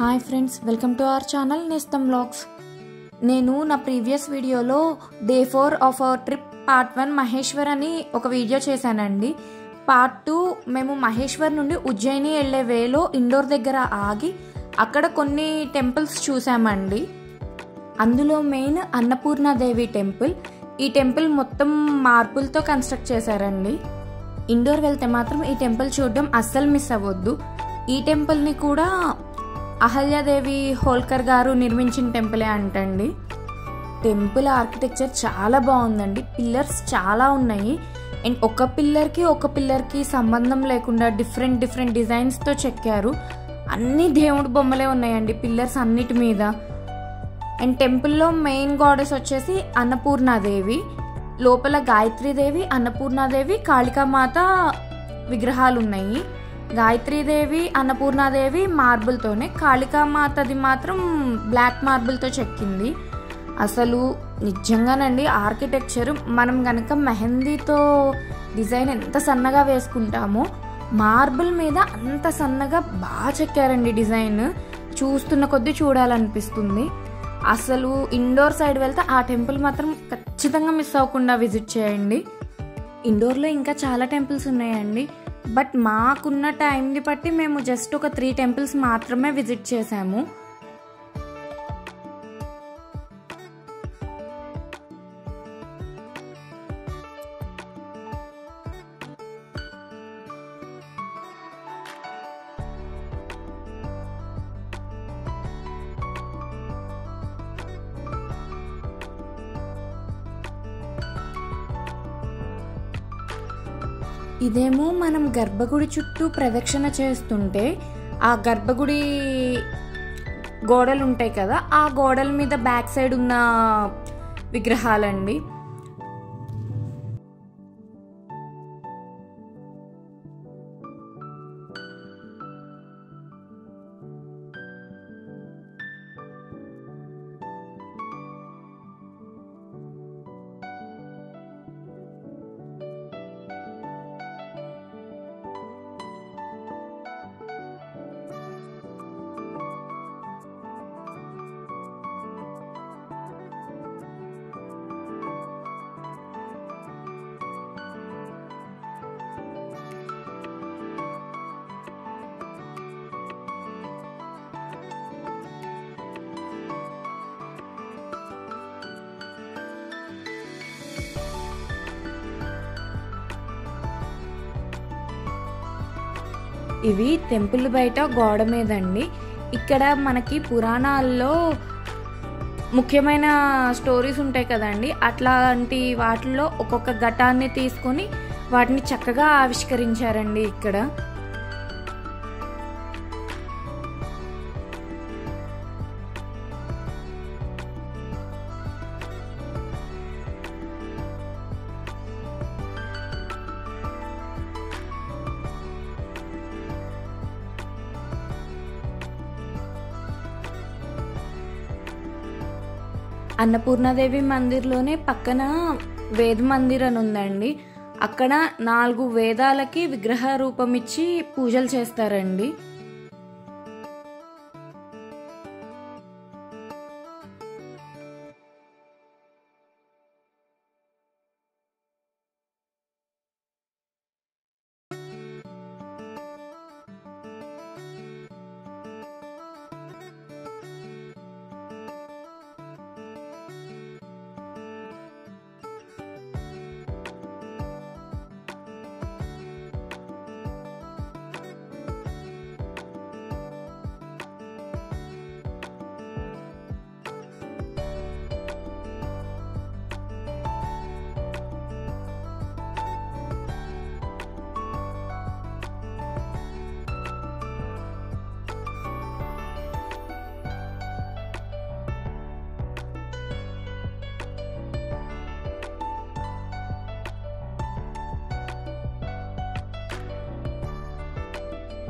Hi friends, welcome to our channel నేస్తం vlogs. నేను నా ప్రీవియస్ వీడియోలో day 4 of our trip part 1 Maheshwar అని ఒక వీడియో చేశానండి. పార్ట్ 2 మేము మహేశ్వర్ నుండి ఉజ్జయిని వెళ్ళే వేలో ఇండోర్ దగ్గర ఆగి అక్కడ కొన్ని టెంపుల్స్ చూసామండి. అందులో మెయిన్ అన్నపూర్ణాదేవి టెంపుల్. ఈ టెంపుల్ మొత్తం మార్బుల్తో కన్స్ట్రక్ట్ చేశారండి. ఇండోర్ వెళ్తే మాత్రం ఈ టెంపుల్ చూడడం అస్సలు మిస్ అవ్వద్దు. ఈ టెంపుల్ని కూడా అహల్యాదేవి హోల్కర్ గారు నిర్మించిన టెంపులే అంటండి. టెంపుల్ ఆర్కిటెక్చర్ చాలా బాగుందండి. పిల్లర్స్ చాలా ఉన్నాయి అండ్ ఒక పిల్లర్కి సంబంధం లేకుండా డిఫరెంట్ డిజైన్స్తో చెక్కారు. అన్ని దేవుడి బొమ్మలే ఉన్నాయండి పిల్లర్స్ అన్నిటి మీద. అండ్ టెంపుల్లో మెయిన్ గాడెస్ వచ్చేసి అన్నపూర్ణాదేవి, లోపల గాయత్రీదేవి, అన్నపూర్ణాదేవి, కాళికామాత విగ్రహాలు ఉన్నాయి. గాయత్రీదేవి, అన్నపూర్ణాదేవి మార్బుల్తోనే, కాళికామాతది మాత్రం బ్లాక్ మార్బుల్తో చెక్కింది. అసలు నిజంగానండి ఆర్కిటెక్చర్ మనం కనుక మెహందీతో డిజైన్ ఎంత సన్నగా వేసుకుంటామో మార్బుల్ మీద అంత సన్నగా బాగా చెక్కారండి డిజైన్. చూస్తున్న కొద్దీ చూడాలనిపిస్తుంది. అసలు ఇండోర్ సైడ్ వెళ్తే ఆ టెంపుల్ మాత్రం ఖచ్చితంగా మిస్ అవ్వకుండా విజిట్ చేయండి. ఇండోర్లో ఇంకా చాలా టెంపుల్స్ ఉన్నాయండి. బట్ మాకున్న టైంని బట్టి మేము జస్ట్ ఒక 3 టెంపుల్స్ మాత్రమే విజిట్ చేసాము. ఇదేమో మనం గర్భగుడి చుట్టూ ప్రదక్షిణ చేస్తుంటే ఆ గర్భగుడి గోడలు ఉంటాయి కదా, ఆ గోడల మీద బ్యాక్ సైడ్ ఉన్న విగ్రహాలండి. ఇవి టెంపుల్ బయట గోడ మీదండి. ఇక్కడ మనకి పురాణాల్లో ముఖ్యమైన స్టోరీస్ ఉంటాయి కదండి, అట్లాంటి వాటిల్లో ఒక్కొక్క ఘటాన్ని తీసుకొని వాటిని చక్కగా ఆవిష్కరించారండి ఇక్కడ. అన్నపూర్ణాదేవి మందిర్లోనే పక్కన వేద మందిర్ అని ఉందండి. అక్కడ 4 వేదాలకి విగ్రహ రూపం ఇచ్చి పూజలు చేస్తారండి.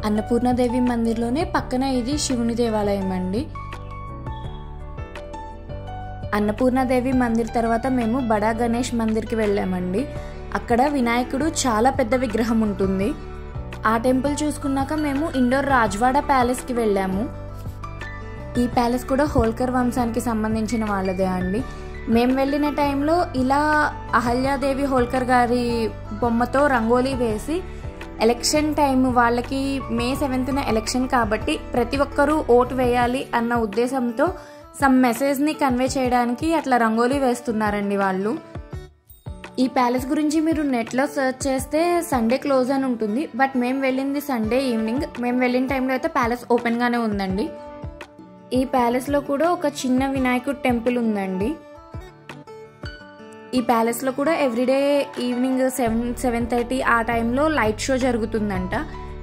అన్నపూర్ణాదేవి మందిర్లోనే పక్కన ఇది శివుని దేవాలయం అండి. అన్నపూర్ణాదేవి మందిర్ తర్వాత మేము బడా గణేష్ మందిర్కి వెళ్ళామండి. అక్కడ వినాయకుడు చాలా పెద్ద విగ్రహం ఉంటుంది. ఆ టెంపుల్ చూసుకున్నాక మేము ఇండోర్ రాజ్వాడ ప్యాలెస్కి వెళ్ళాము. ఈ ప్యాలెస్ కూడా హోల్కర్ వంశానికి సంబంధించిన వాళ్ళదే అండి. మేము వెళ్ళిన టైంలో ఇలా అహల్యాదేవి హోల్కర్ గారి బొమ్మతో రంగోలీ వేసి ఎలక్షన్ టైం వాళ్ళకి May 7th ఎలక్షన్ కాబట్టి ప్రతి ఒక్కరూ ఓటు వేయాలి అన్న ఉద్దేశంతో సమ్ మెసేజ్ని కన్వే చేయడానికి అట్లా రంగోలీ వేస్తున్నారండి వాళ్ళు. ఈ ప్యాలెస్ గురించి మీరు నెట్లో సెర్చ్ చేస్తే సండే క్లోజ్ అని ఉంటుంది. బట్ మేము వెళ్ళింది సండే ఈవినింగ్. మేము వెళ్ళిన టైంలో అయితే ప్యాలెస్ ఓపెన్గానే ఉందండి. ఈ ప్యాలెస్లో కూడా ఒక చిన్న వినాయకుడు టెంపుల్ ఉందండి. ఈ ప్యాలెస్లో కూడా ఎవ్రీడే ఈవినింగ్ 7-7:30 ఆ టైంలో లైట్ షో జరుగుతుందంట.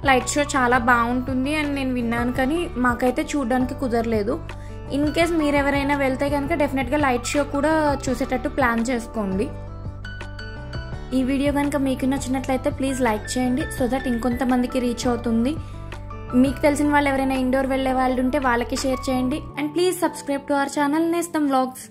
లైట్ షో చాలా బాగుంటుంది అని నేను విన్నాను, కానీ మాకైతే చూడడానికి కుదరలేదు. ఇన్ కేస్ మీరు ఎవరైనా వెళ్తే కనుక డెఫినెట్గా లైట్ షో కూడా చూసేటట్టు ప్లాన్ చేసుకోండి. ఈ వీడియో కనుక మీకు నచ్చినట్లయితే ప్లీజ్ లైక్ చేయండి, సో దట్ ఇంకొంతమందికి రీచ్ అవుతుంది. మీకు తెలిసిన వాళ్ళు ఎవరైనా ఇండోర్ వెళ్ళే వాళ్ళు ఉంటే వాళ్ళకి షేర్ చేయండి. And please subscribe to our channel నేస్తం వ్లాగ్స్.